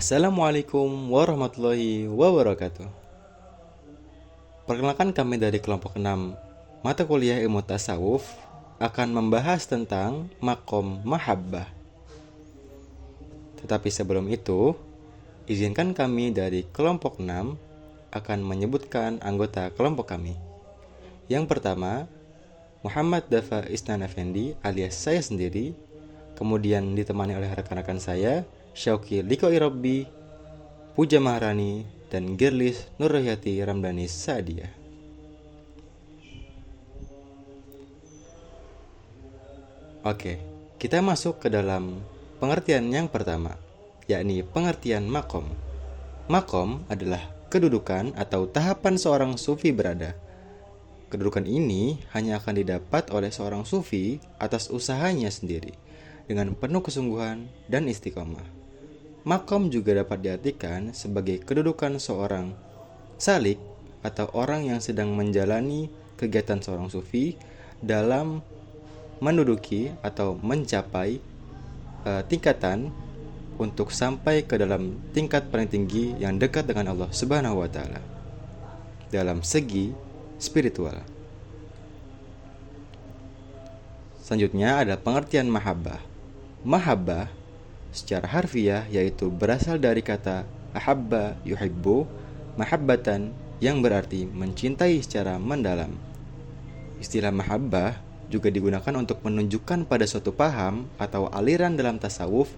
Assalamualaikum warahmatullahi wabarakatuh. Perkenalkan, kami dari kelompok 6 mata kuliah ilmu tasawuf akan membahas tentang makom mahabbah. Tetapi sebelum itu, izinkan kami dari kelompok 6 akan menyebutkan anggota kelompok kami. Yang pertama, Muhammad Dafa Isnan Effendi alias saya sendiri, kemudian ditemani oleh rekan-rekan saya, Syauki Liko Irobbi, Puja Maharani, dan Girlis Nurrohyati Ramdhani Sadia. Oke, kita masuk ke dalam pengertian yang pertama, yakni pengertian makom. Makom adalah kedudukan atau tahapan seorang sufi berada. Kedudukan ini hanya akan didapat oleh seorang sufi atas usahanya sendiri, dengan penuh kesungguhan dan istiqomah. Makom juga dapat diartikan sebagai kedudukan seorang salik atau orang yang sedang menjalani kegiatan seorang sufi dalam menduduki atau mencapai tingkatan untuk sampai ke dalam tingkat paling tinggi yang dekat dengan Allah Subhanahu wa taala dalam segi spiritual. Selanjutnya ada pengertian mahabbah. Mahabbah secara harfiah yaitu berasal dari kata ahabba yuhibbu, mahabbatan, yang berarti mencintai secara mendalam. Istilah mahabbah juga digunakan untuk menunjukkan pada suatu paham atau aliran dalam tasawuf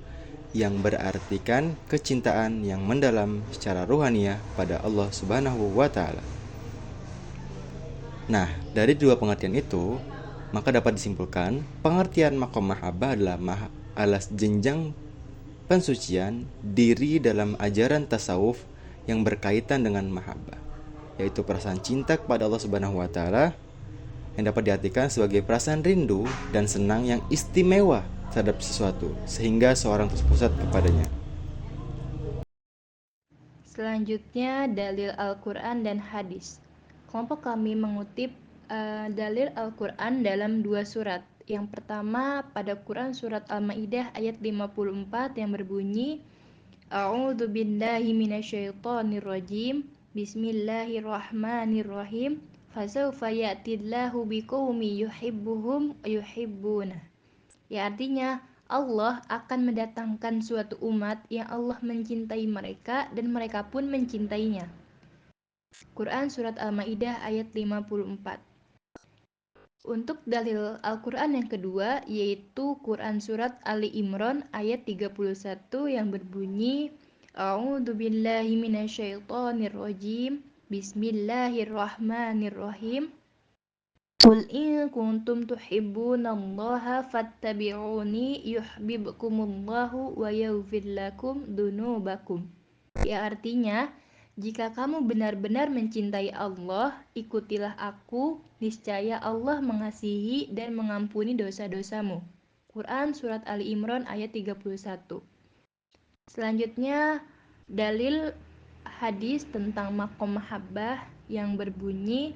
yang berartikan kecintaan yang mendalam secara ruhaniyah pada Allah Subhanahu wa taala. Nah, dari dua pengertian itu, maka dapat disimpulkan pengertian makom mahabbah adalah jenjang pensucian diri dalam ajaran tasawuf yang berkaitan dengan mahabbah, yaitu perasaan cinta kepada Allah Subhanahu wa taala yang dapat diartikan sebagai perasaan rindu dan senang yang istimewa terhadap sesuatu sehingga seorang terpusat kepadanya. Selanjutnya, dalil Al-Quran dan hadis. Kelompok kami mengutip dalil Al-Quran dalam dua surat. Yang pertama pada Quran surat Al-Maidah ayat 54 yang berbunyi, A'udzu billahi minasyaitonir rajim. Bismillahirrahmanirrahim. Fasawfa ya'tillahu biqaumi yuhibbuhum yuhibbuna. Ya, artinya Allah akan mendatangkan suatu umat yang Allah mencintai mereka dan mereka pun mencintainya. Quran surat Al-Maidah ayat 54. Untuk dalil Al-Quran yang kedua, yaitu Quran Surat Ali Imran ayat 31 yang berbunyi, A'udzu billahi minasyaitonir rajim. Bismillahirrahmanirrahim. Qul in kuntum tuhibbunallaha fattabi'uni yuhibbukumullahu wa yaghfir lakum dzunubakum. Ya, artinya, jika kamu benar-benar mencintai Allah, ikutilah aku, niscaya Allah mengasihi dan mengampuni dosa-dosamu. Quran Surat Ali Imran ayat 31. Selanjutnya, dalil hadis tentang makom mahabbah yang berbunyi,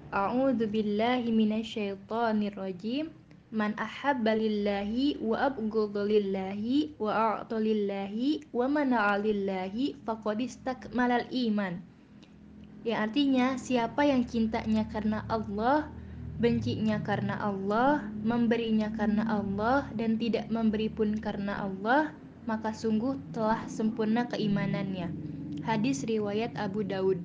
A'udzu billahi minasyaitonir rajim. Man ahabba lillahi wa abghadha lillahi wa a'ta lillahi wa mana'a lillahi faqad istakmalal iman. Yang artinya, siapa yang cintanya karena Allah, bencinya karena Allah, memberinya karena Allah, dan tidak memberi pun karena Allah, maka sungguh telah sempurna keimanannya. Hadis riwayat Abu Daud.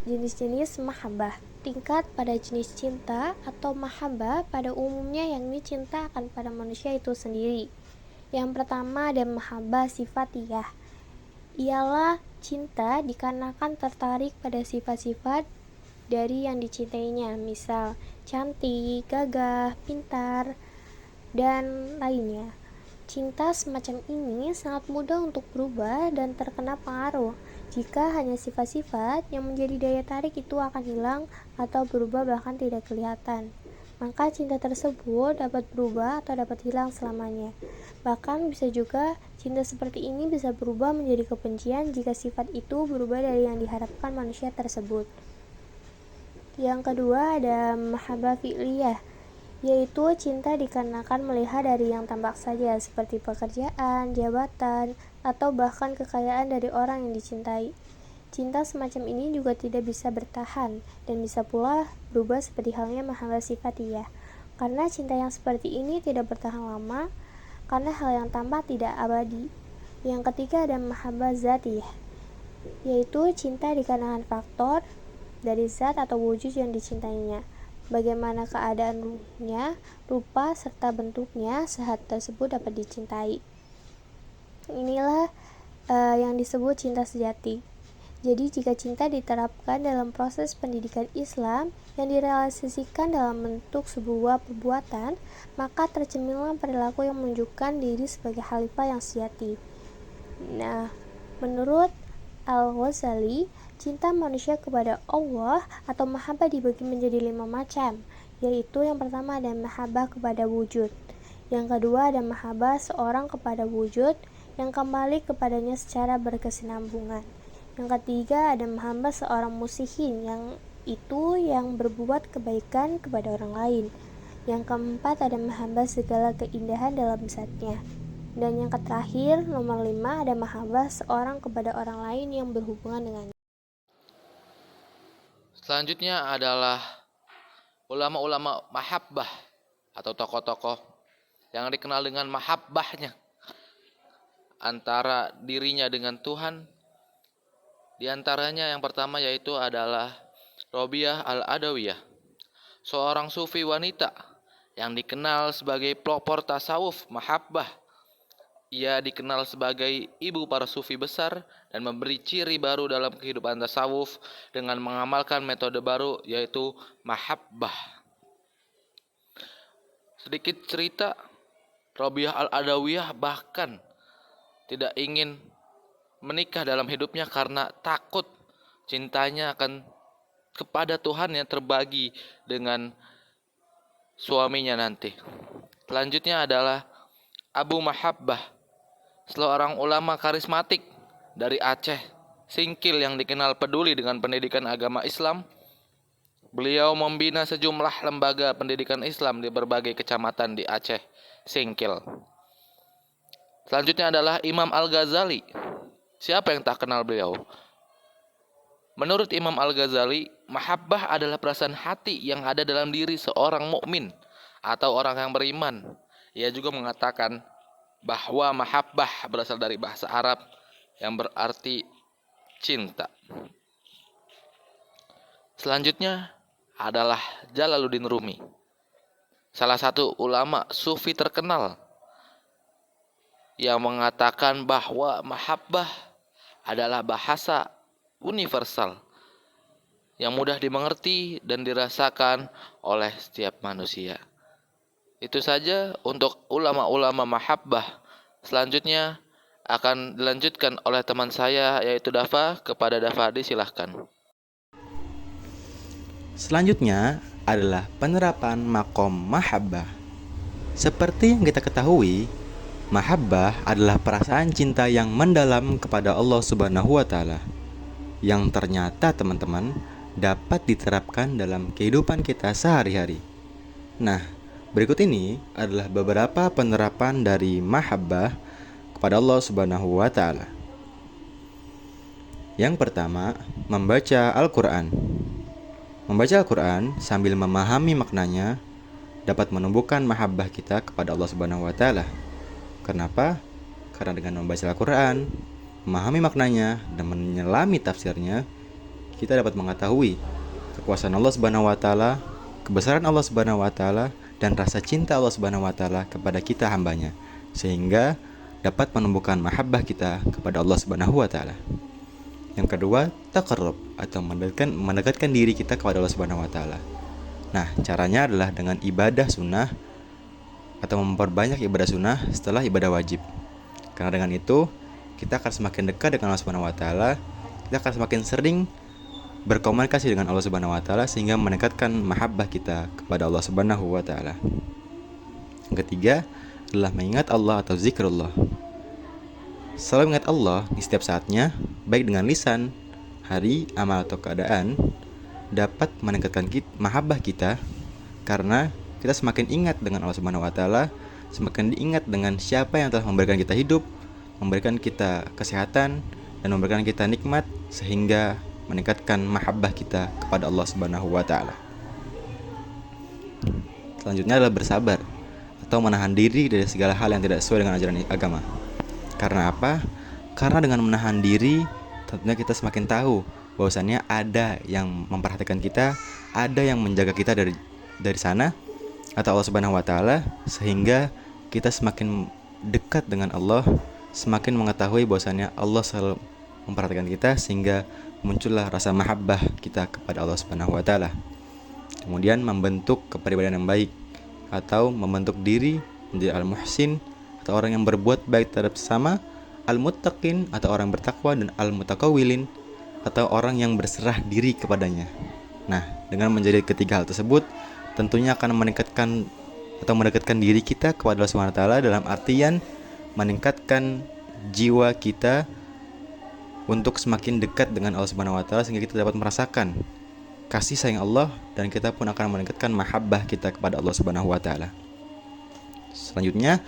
Jenis-jenis mahabbah. Tingkat pada jenis cinta atau mahabbah pada umumnya yakni cinta akan pada manusia itu sendiri. Yang pertama ada mahabbah sifatiyah. Ialah cinta dikarenakan tertarik pada sifat-sifat dari yang dicintainya, misal cantik, gagah, pintar, dan lainnya. Cinta semacam ini sangat mudah untuk berubah dan terkena pengaruh. Jika hanya sifat-sifat yang menjadi daya tarik itu akan hilang atau berubah bahkan tidak kelihatan, maka cinta tersebut dapat berubah atau dapat hilang selamanya. Bahkan bisa juga cinta seperti ini bisa berubah menjadi kebencian jika sifat itu berubah dari yang diharapkan manusia tersebut. Yang kedua ada mahabbah fi'liyah, yaitu cinta dikarenakan melihat dari yang tampak saja seperti pekerjaan, jabatan, atau bahkan kekayaan dari orang yang dicintai. Cinta semacam ini juga tidak bisa bertahan dan bisa pula berubah seperti halnya mahabbah sifatiyah. Karena cinta yang seperti ini tidak bertahan lama, karena hal yang tampak tidak abadi. Yang ketiga ada mahabbah zatiyah, yaitu cinta dikarenakan faktor dari zat atau wujud yang dicintainya. Bagaimana keadaannya, rupa, serta bentuknya saat tersebut dapat dicintai. Inilah yang disebut cinta sejati. Jadi jika cinta diterapkan dalam proses pendidikan Islam yang direalisasikan dalam bentuk sebuah perbuatan, maka tercerminlah perilaku yang menunjukkan diri sebagai khalifah yang sejati. Nah, menurut Al-Ghazali, cinta manusia kepada Allah atau mahabbah dibagi menjadi 5 macam, yaitu yang pertama ada mahabbah kepada wujud, yang kedua ada mahabbah seorang kepada wujud yang kembali kepadanya secara berkesinambungan, yang ketiga ada mahabbah seorang musihin, yang berbuat kebaikan kepada orang lain, yang keempat ada mahabbah segala keindahan dalam zatnya, dan yang terakhir nomor 5 ada mahabbah seorang kepada orang lain yang berhubungan dengannya. Selanjutnya adalah ulama-ulama mahabbah atau tokoh-tokoh yang dikenal dengan mahabbahnya antara dirinya dengan Tuhan. Di antaranya yang pertama yaitu adalah Robiah Al-Adawiyah, seorang sufi wanita yang dikenal sebagai pelopor tasawuf mahabbah. Ia dikenal sebagai ibu para sufi besar dan memberi ciri baru dalam kehidupan tasawuf dengan mengamalkan metode baru yaitu mahabbah. Sedikit cerita, Robiah Al-Adawiyah bahkan tidak ingin menikah dalam hidupnya karena takut cintanya akan kepada Tuhan yang terbagi dengan suaminya nanti. Selanjutnya adalah Abu Mahabbah, seorang ulama karismatik dari Aceh, Singkil yang dikenal peduli dengan pendidikan agama Islam. Beliau membina sejumlah lembaga pendidikan Islam di berbagai kecamatan di Aceh, Singkil. Selanjutnya adalah Imam Al-Ghazali. Siapa yang tak kenal beliau? Menurut Imam Al-Ghazali, mahabbah adalah perasaan hati yang ada dalam diri seorang mukmin atau orang yang beriman. Ia juga mengatakan bahwa mahabbah berasal dari bahasa Arab yang berarti cinta. Selanjutnya adalah Jalaluddin Rumi, salah satu ulama sufi terkenal yang mengatakan bahwa mahabbah adalah bahasa universal yang mudah dimengerti dan dirasakan oleh setiap manusia. Itu saja untuk ulama-ulama mahabbah. Selanjutnya akan dilanjutkan oleh teman saya yaitu Dafa. Kepada Dafa disilahkan. Selanjutnya adalah penerapan makom mahabbah. Seperti yang kita ketahui, mahabbah adalah perasaan cinta yang mendalam kepada Allah Subhanahu wa Ta'ala, yang ternyata teman-teman dapat diterapkan dalam kehidupan kita sehari-hari. Nah, berikut ini adalah beberapa penerapan dari mahabbah kepada Allah Subhanahu wa Ta'ala. Yang pertama, membaca Al-Quran. Membaca Al-Quran sambil memahami maknanya dapat menumbuhkan mahabbah kita kepada Allah Subhanahu wa Ta'ala. Kenapa? Karena dengan membaca Al-Quran, memahami maknanya, dan menyelami tafsirnya, kita dapat mengetahui kekuasaan Allah Subhanahu wa Ta'ala, kebesaran Allah Subhanahu wa Ta'ala, dan rasa cinta Allah Subhanahu wa Ta'ala kepada kita hambanya, sehingga dapat menumbuhkan mahabbah kita kepada Allah Subhanahu wa Ta'ala. Yang kedua, taqarrub atau mendekatkan diri kita kepada Allah Subhanahu wa Ta'ala. Nah, caranya adalah dengan ibadah sunnah atau memperbanyak ibadah sunnah setelah ibadah wajib. Karena dengan itu kita akan semakin dekat dengan Allah Subhanahu wa Ta'ala, kita akan semakin sering berkomunikasi dengan Allah Subhanahu wa Ta'ala sehingga meningkatkan mahabbah kita kepada Allah Subhanahu wa Ta'ala. Yang ketiga adalah mengingat Allah atau zikrullah. Selalu mengingat Allah di setiap saatnya, baik dengan lisan, hari, amal atau keadaan, dapat meningkatkan mahabbah kita karena kita semakin ingat dengan Allah Subhanahu wa taala, semakin diingat dengan siapa yang telah memberikan kita hidup, memberikan kita kesehatan, dan memberikan kita nikmat, sehingga meningkatkan mahabbah kita kepada Allah Subhanahu wa taala. Selanjutnya adalah bersabar atau menahan diri dari segala hal yang tidak sesuai dengan ajaran agama. Karena apa? Karena dengan menahan diri, tentunya kita semakin tahu bahwasannya ada yang memperhatikan kita, ada yang menjaga kita dari sana atau Allah Subhanahu wa taala, sehingga kita semakin dekat dengan Allah, semakin mengetahui bahwasannya Allah selalu memperhatikan kita, sehingga muncullah rasa mahabbah kita kepada Allah Subhanahu wa taala. Kemudian membentuk kepribadian yang baik atau membentuk diri menjadi al-muhsin atau orang yang berbuat baik terhadap sesama, al-muttaqin atau orang bertakwa, dan al-mutakawwilin atau orang yang berserah diri kepadanya. Nah, dengan menjadi ketiga hal tersebut, tentunya akan meningkatkan atau mendekatkan diri kita kepada Allah Subhanahu wa taala, dalam artian meningkatkan jiwa kita untuk semakin dekat dengan Allah Subhanahu wa taala, sehingga kita dapat merasakan kasih sayang Allah, dan kita pun akan meningkatkan mahabbah kita kepada Allah Subhanahu wa taala. Selanjutnya,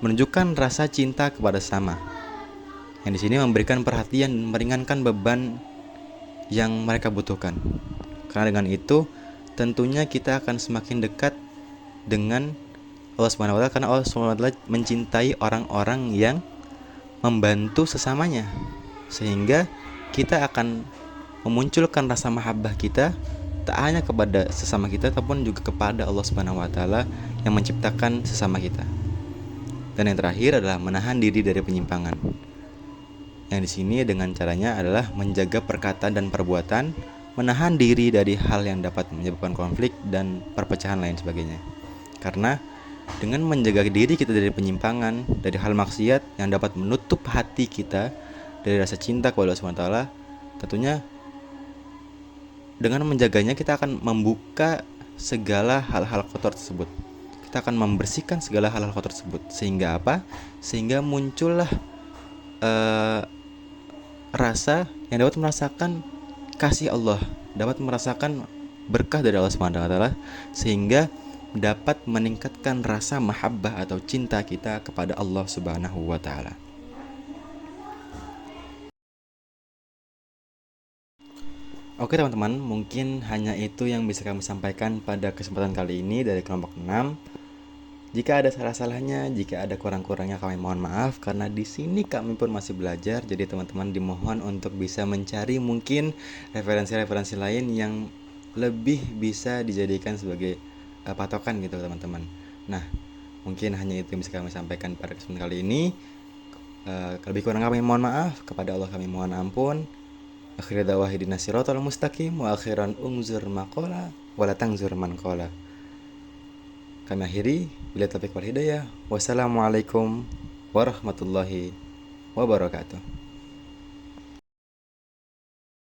menunjukkan rasa cinta kepada sesama. Yang di sini memberikan perhatian dan meringankan beban yang mereka butuhkan. Karena dengan itu tentunya kita akan semakin dekat dengan Allah Subhanahu wa taala, karena Allah Subhanahu wa taala mencintai orang-orang yang membantu sesamanya, sehingga kita akan memunculkan rasa mahabbah kita tak hanya kepada sesama kita, ataupun juga kepada Allah Subhanahu wa taala yang menciptakan sesama kita. Dan yang terakhir adalah menahan diri dari penyimpangan. Yang di sini dengan caranya adalah menjaga perkataan dan perbuatan, menahan diri dari hal yang dapat menyebabkan konflik dan perpecahan lain sebagainya. Karena dengan menjaga diri kita dari penyimpangan, dari hal maksiat yang dapat menutup hati kita dari rasa cinta kepada Allah Subhanahu wa taala, tentunya dengan menjaganya kita akan membuka segala hal-hal kotor tersebut. Kita akan membersihkan segala hal-hal kotor tersebut. Sehingga apa? Sehingga muncullah rasa yang dapat merasakan kasih Allah, dapat merasakan berkah dari Allah Subhanahu wa taala, sehingga dapat meningkatkan rasa mahabbah atau cinta kita kepada Allah Subhanahu wa taala. Oke teman-teman, mungkin hanya itu yang bisa kami sampaikan pada kesempatan kali ini dari kelompok 6. Jika ada salah-salahnya, jika ada kurang-kurangnya, kami mohon maaf, karena di sini kami pun masih belajar. Jadi teman-teman dimohon untuk bisa mencari mungkin referensi-referensi lain yang lebih bisa dijadikan sebagai patokan gitu teman-teman. Nah, mungkin hanya itu yang bisa kami sampaikan pada kesempatan kali ini. Lebih kurang kami mohon maaf, kepada Allah kami mohon ampun. Akhirnya dakwah ihdinas siratal mustaqim wa akhiran unzur maqala wa la tangzur man qala. Kami akhiri, bila taufiq wal hidayah. Wassalamualaikum warahmatullahi wabarakatuh.